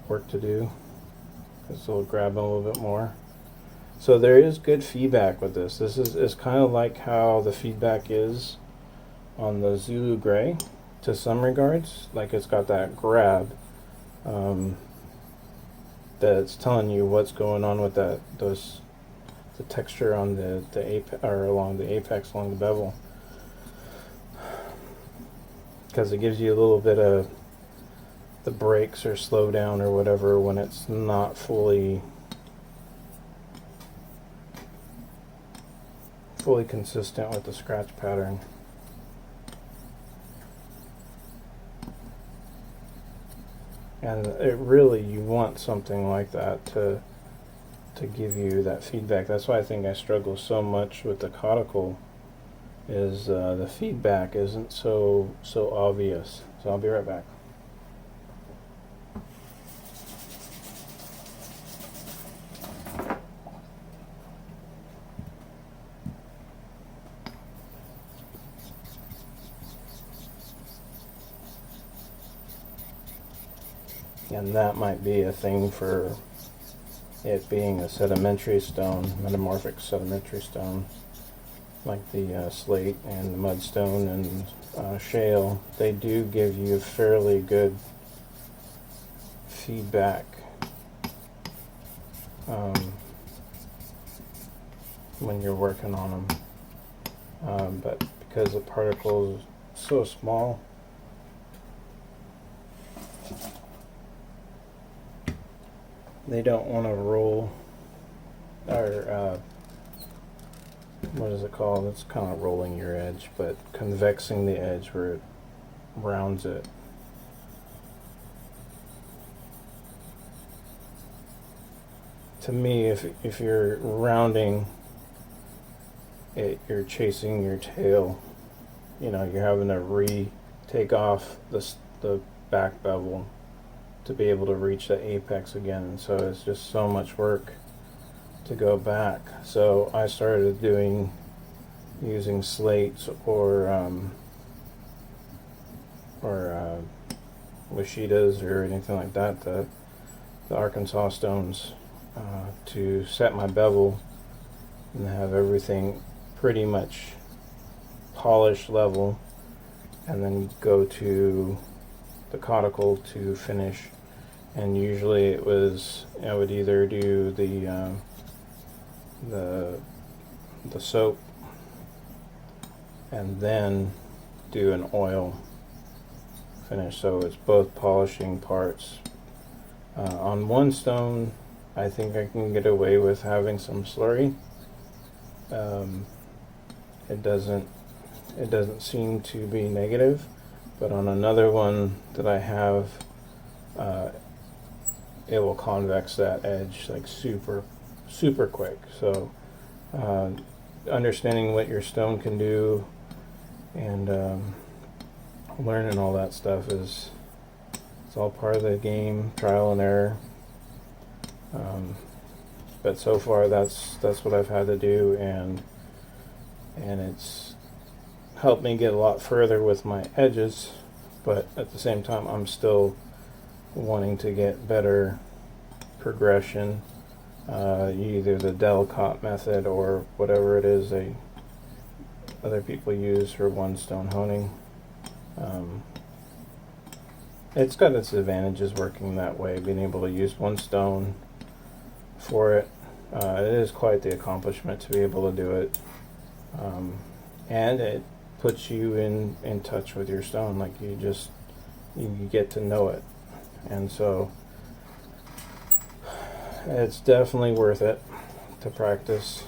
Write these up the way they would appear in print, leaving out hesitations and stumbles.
work to do. This will grab a little bit more. So there is good feedback with this. This is kind of like how the feedback is on the Zulu Gray to some regards. Like it's got that grab that's telling you what's going on with the texture on the apex, or along the apex, along the bevel, because it gives you a little bit of the breaks or slow down or whatever when it's not fully consistent with the scratch pattern. And it really, you want something like that to give you that feedback. That's why I think I struggle so much with the caudicle, is the feedback isn't so obvious. So I'll be right back. And that might be a thing for it being a sedimentary stone, metamorphic sedimentary stone, like the slate and the mudstone and shale. They do give you fairly good feedback when you're working on them, but because the particle is so small, they don't want to roll, or what is it called? It's kind of rolling your edge, but convexing the edge where it rounds it. To me, if you're rounding it, you're chasing your tail. You know, you're having to take off the back bevel to be able to reach the apex again, and so it's just so much work to go back. So I started using slates or Washitas or anything like that, the Arkansas stones, to set my bevel and have everything pretty much polished level, and then go to the caudicle to finish. And usually I would either do the soap and then do an oil finish, so it's both polishing parts. On one stone I think I can get away with having some slurry. It doesn't seem to be negative, but on another one that I have, it will convex that edge like super quick. So understanding what your stone can do and learning all that stuff it's all part of the game, trial and error. But so far that's what I've had to do, and it's helped me get a lot further with my edges, but at the same time I'm still wanting to get better progression, either the Delicate method or whatever it is other people use for one stone honing. It's got its advantages working that way, being able to use one stone for it. It is quite the accomplishment to be able to do it, and it puts you in touch with your stone. Like you get to know it, and so it's definitely worth it to practice.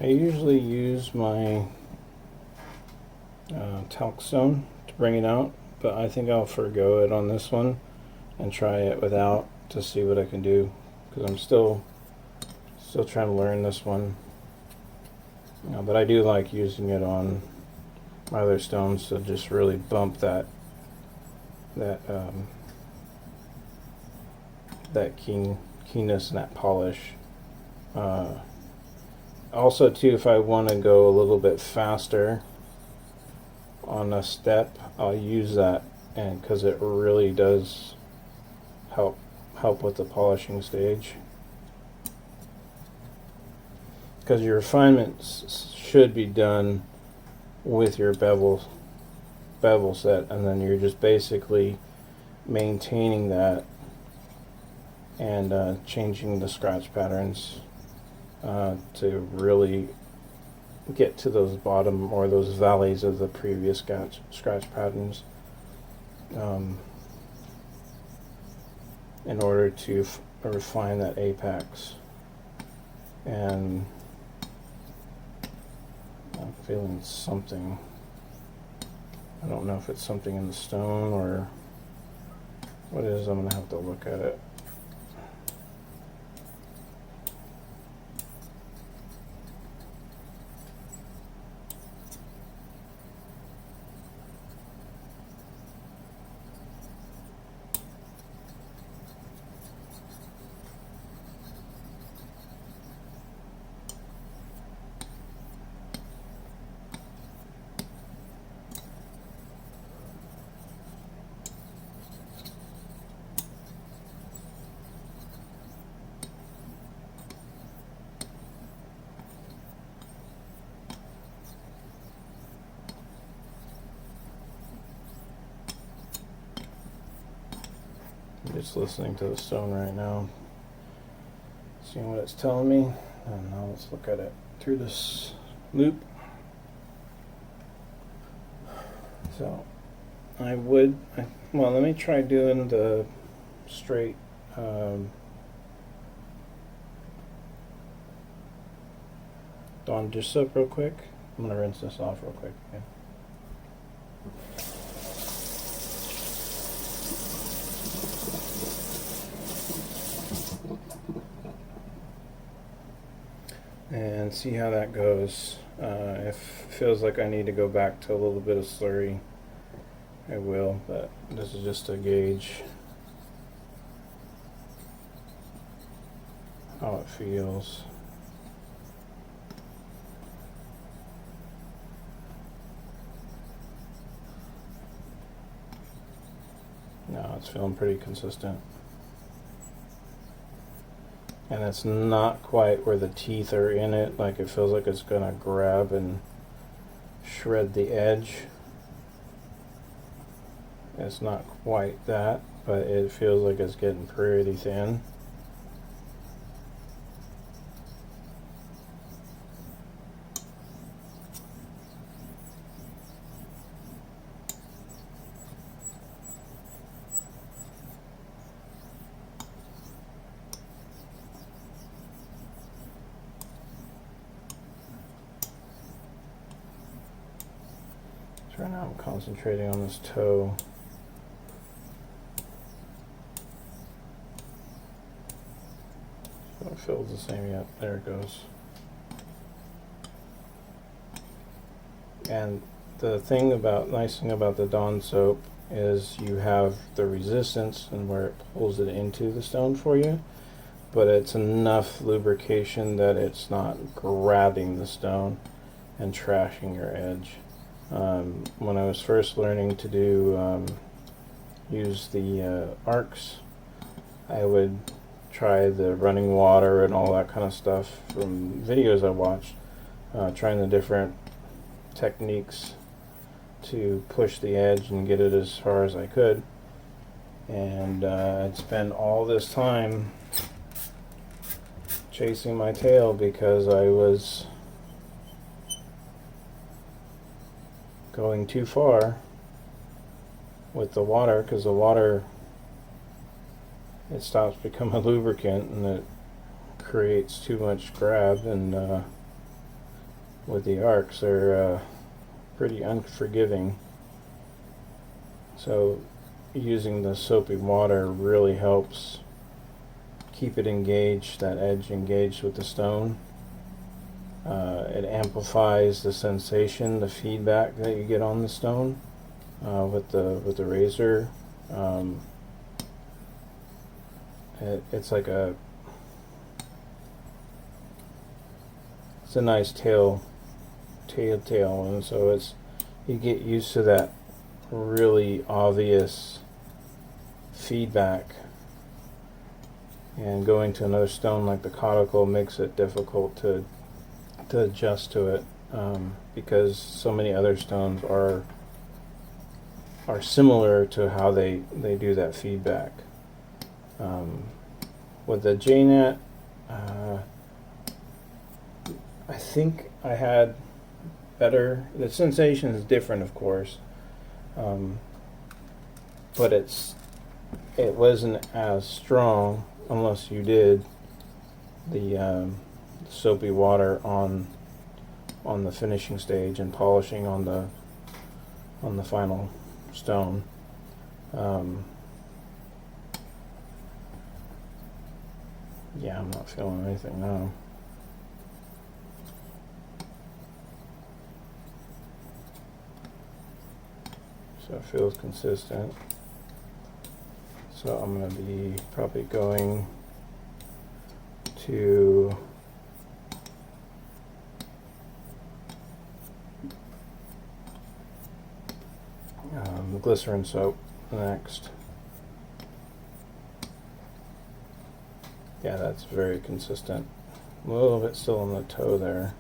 I usually use my talc stone to bring it out, but I think I'll forgo it on this one and try it without to see what I can do, because I'm still trying to learn this one. But I do like using it on my other stones to just really bump that keenness and that polish. Also too, if I want to go a little bit faster on a step, I'll use that, and because it really does help with the polishing stage. Because your refinements should be done with your bevel set, and then you're just basically maintaining that and changing the scratch patterns to really get to those bottom or those valleys of the previous scratch patterns in order to refine that apex. And I'm feeling something. I don't know if it's something in the stone or what it is. I'm going to have to look at it. I'm just listening to the stone right now, seeing what it's telling me, and now let's look at it through this loop. So well, let me try doing the straight Dawn dish soap real quick. I'm going to rinse this off real quick. Okay. And see how that goes. If it feels like I need to go back to a little bit of slurry, I will, but this is just a gauge how it feels. No, it's feeling pretty consistent. And it's not quite where the teeth are in it, like it feels like it's gonna grab and shred the edge. It's not quite that, but it feels like it's getting pretty thin. So right now I'm concentrating on this toe. So it feels the same yet. There it goes. And the nice thing about the Dawn soap is you have the resistance and where it pulls it into the stone for you, but it's enough lubrication that it's not grabbing the stone and trashing your edge. When I was first learning to use the arcs, I would try the running water and all that kind of stuff from videos I watched, trying the different techniques to push the edge and get it as far as I could. And I'd spend all this time chasing my tail because I was going too far with the water, because the water, it stops becoming a lubricant and it creates too much grab, and with the arcs they're pretty unforgiving. So using the soapy water really helps keep it engaged, that edge engaged with the stone. It amplifies the sensation, the feedback that you get on the stone with the razor. It's like it's a nice tail, and so you get used to that really obvious feedback, and going to another stone like the caudicle makes it difficult to adjust to it, because so many other stones are similar to how they do that feedback. With the JNet, I think I had better. The sensation is different, of course, but it wasn't as strong unless you did the soapy water on the finishing stage and polishing on the final stone. Yeah, I'm not feeling anything now. So it feels consistent. So I'm going to be probably going to glycerin soap next. Yeah, that's very consistent. A little bit still on the toe there.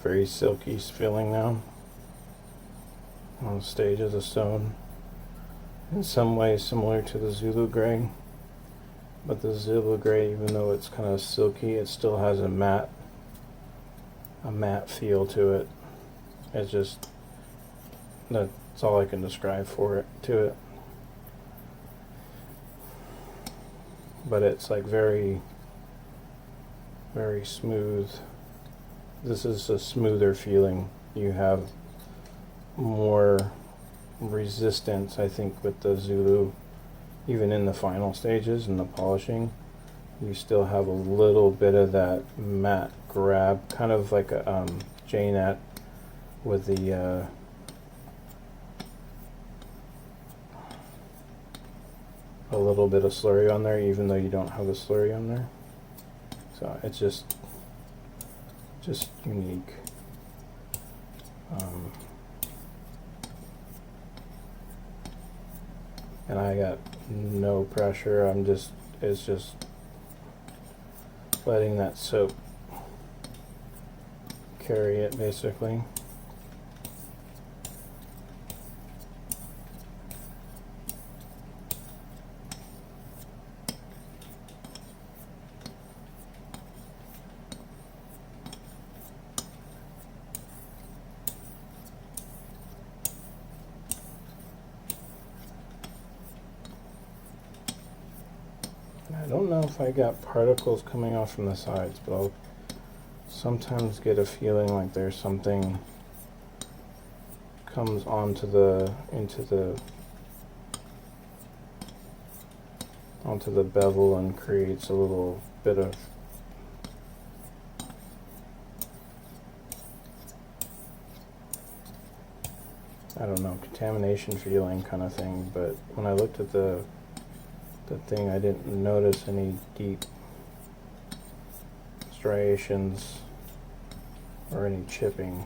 Very silky feeling now on the stage of the stone. In some ways similar to the Zulu gray, but the Zulu gray, even though it's kind of silky, it still has a matte feel to it. It's just, that's all I can describe to it. But it's like very, very smooth. This is a smoother feeling. You have more resistance, I think, with the Zulu. Even in the final stages and the polishing, you still have a little bit of that matte grab, kind of like a JNet with the a little bit of slurry on there, even though you don't have the slurry on there. So it's just unique. And I got no pressure. It's just letting that soap carry it, basically. I don't know if I got particles coming off from the sides, but I'll sometimes get a feeling like there's something comes onto the bevel and creates a little bit of I don't know, contamination feeling kind of thing. But when I looked at the thing, I didn't notice any deep striations or any chipping.